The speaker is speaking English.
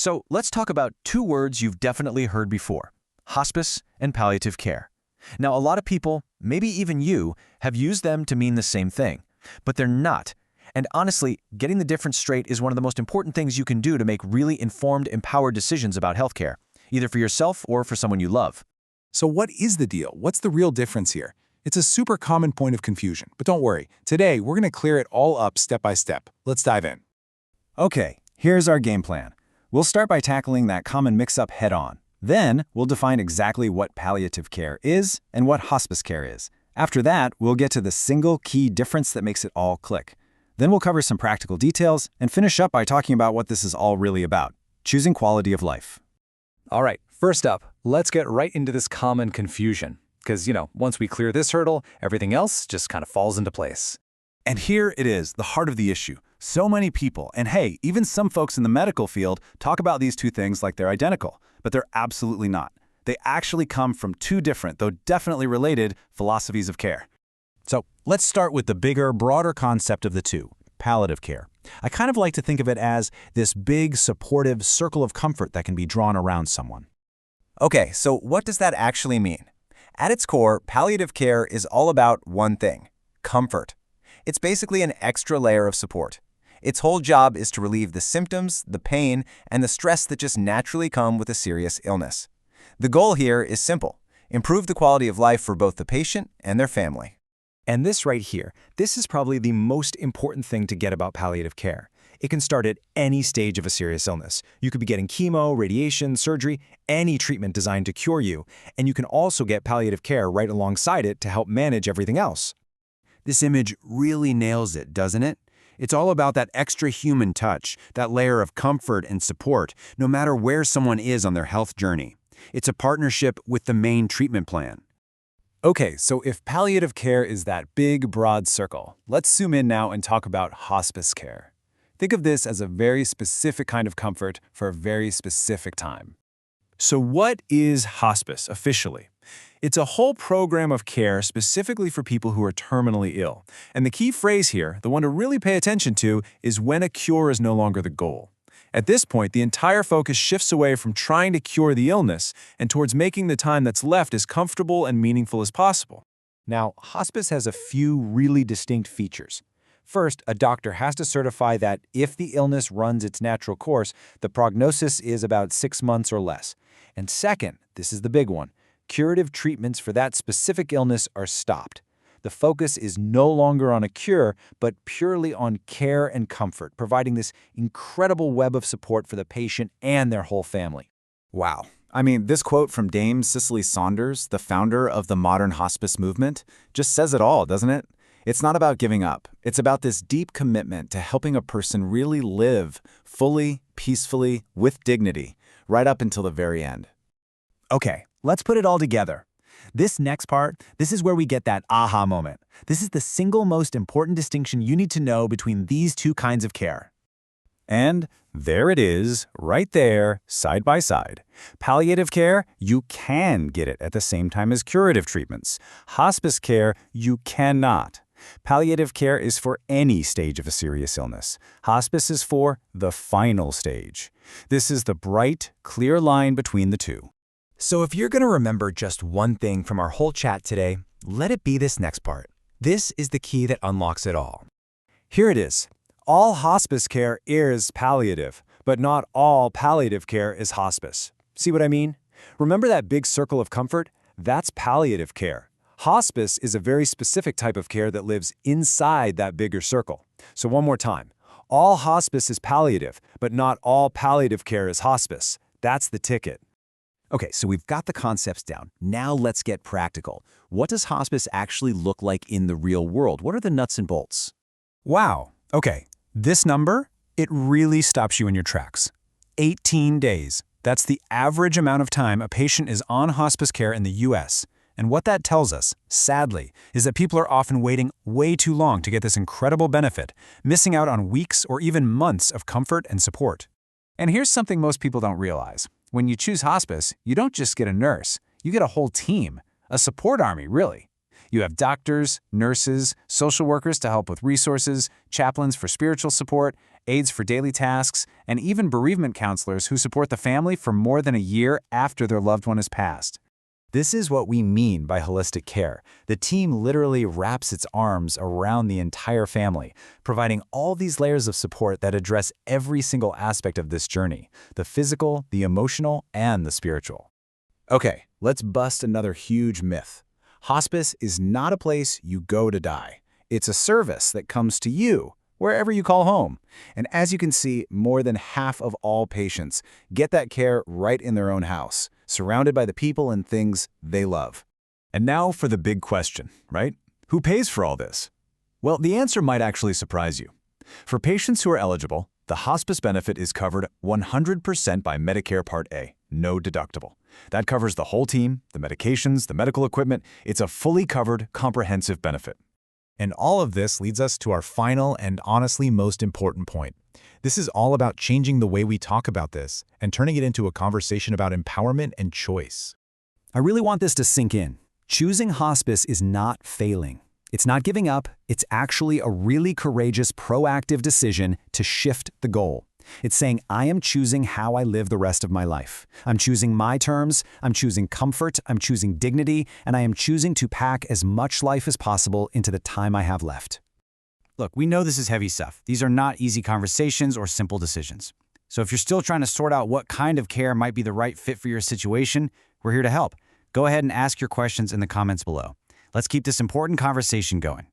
So let's talk about two words you've definitely heard before: hospice and palliative care. Now, a lot of people, maybe even you, have used them to mean the same thing, but they're not. And honestly, getting the difference straight is one of the most important things you can do to make really informed, empowered decisions about healthcare, either for yourself or for someone you love. So what is the deal? What's the real difference here? It's a super common point of confusion, but don't worry. Today, we're going to clear it all up step by step. Let's dive in. Okay, here's our game plan. We'll start by tackling that common mix-up head-on. Then, we'll define exactly what palliative care is and what hospice care is. After that, we'll get to the single key difference that makes it all click. Then we'll cover some practical details and finish up by talking about what this is all really about: choosing quality of life. All right, first up, let's get right into this common confusion. Because, once we clear this hurdle, everything else just kind of falls into place. And here it is, the heart of the issue. So many people, and hey, even some folks in the medical field, talk about these two things like they're identical, but they're absolutely not. They actually come from two different, though definitely related, philosophies of care. So let's start with the bigger, broader concept of the two: palliative care. I kind of like to think of it as this big, supportive circle of comfort that can be drawn around someone. Okay, so what does that actually mean? At its core, palliative care is all about one thing: comfort. It's basically an extra layer of support. Its whole job is to relieve the symptoms, the pain, and the stress that just naturally come with a serious illness. The goal here is simple: improve the quality of life for both the patient and their family. And this right here, this is probably the most important thing to get about palliative care. It can start at any stage of a serious illness. You could be getting chemo, radiation, surgery, any treatment designed to cure you, and you can also get palliative care right alongside it to help manage everything else. This image really nails it, doesn't it? It's all about that extra human touch, that layer of comfort and support, no matter where someone is on their health journey. It's a partnership with the main treatment plan. Okay, so if palliative care is that big, broad circle, let's zoom in now and talk about hospice care. Think of this as a very specific kind of comfort for a very specific time. So what is hospice officially? It's a whole program of care specifically for people who are terminally ill. And the key phrase here, the one to really pay attention to, is when a cure is no longer the goal. At this point, the entire focus shifts away from trying to cure the illness and towards making the time that's left as comfortable and meaningful as possible. Now, hospice has a few really distinct features. First, a doctor has to certify that if the illness runs its natural course, the prognosis is about 6 months or less. And second, this is the big one: curative treatments for that specific illness are stopped. The focus is no longer on a cure, but purely on care and comfort, providing this incredible web of support for the patient and their whole family. Wow. I mean, this quote from Dame Cicely Saunders, the founder of the modern hospice movement, just says it all, doesn't it? It's not about giving up. It's about this deep commitment to helping a person really live fully, peacefully, with dignity, right up until the very end. Okay, let's put it all together. This next part, this is where we get that aha moment. This is the single most important distinction you need to know between these two kinds of care. And there it is, right there, side by side. Palliative care, you can get it at the same time as curative treatments. Hospice care, you cannot. Palliative care is for any stage of a serious illness. Hospice is for the final stage. This is the bright, clear line between the two. So if you're going to remember just one thing from our whole chat today, let it be this next part. This is the key that unlocks it all. Here it is. All hospice care is palliative, but not all palliative care is hospice. See what I mean? Remember that big circle of comfort? That's palliative care. Hospice is a very specific type of care that lives inside that bigger circle. So one more time. All hospice is palliative, but not all palliative care is hospice. That's the ticket. Okay, so we've got the concepts down. Now let's get practical. What does hospice actually look like in the real world? What are the nuts and bolts? Wow. Okay. This number, it really stops you in your tracks. 18 days. That's the average amount of time a patient is on hospice care in the U.S. And what that tells us, sadly, is that people are often waiting way too long to get this incredible benefit, missing out on weeks or even months of comfort and support. And here's something most people don't realize. When you choose hospice, you don't just get a nurse, you get a whole team, a support army, really. You have doctors, nurses, social workers to help with resources, chaplains for spiritual support, aides for daily tasks, and even bereavement counselors who support the family for more than a year after their loved one has passed. This is what we mean by holistic care. The team literally wraps its arms around the entire family, providing all these layers of support that address every single aspect of this journey: the physical, the emotional, and the spiritual. Okay, let's bust another huge myth. Hospice is not a place you go to die. It's a service that comes to you, wherever you call home. And as you can see, more than half of all patients get that care right in their own house, surrounded by the people and things they love. And now for the big question, right? Who pays for all this? Well, the answer might actually surprise you. For patients who are eligible, the hospice benefit is covered 100% by Medicare Part A, no deductible. That covers the whole team, the medications, the medical equipment. It's a fully covered, comprehensive benefit. And all of this leads us to our final and honestly most important point. This is all about changing the way we talk about this and turning it into a conversation about empowerment and choice. I really want this to sink in. Choosing hospice is not failing. It's not giving up. It's actually a really courageous, proactive decision to shift the goal. It's saying, I am choosing how I live the rest of my life. I'm choosing my terms, I'm choosing comfort, I'm choosing dignity, and I am choosing to pack as much life as possible into the time I have left. Look, we know this is heavy stuff. These are not easy conversations or simple decisions. So if you're still trying to sort out what kind of care might be the right fit for your situation, we're here to help. Go ahead and ask your questions in the comments below. Let's keep this important conversation going.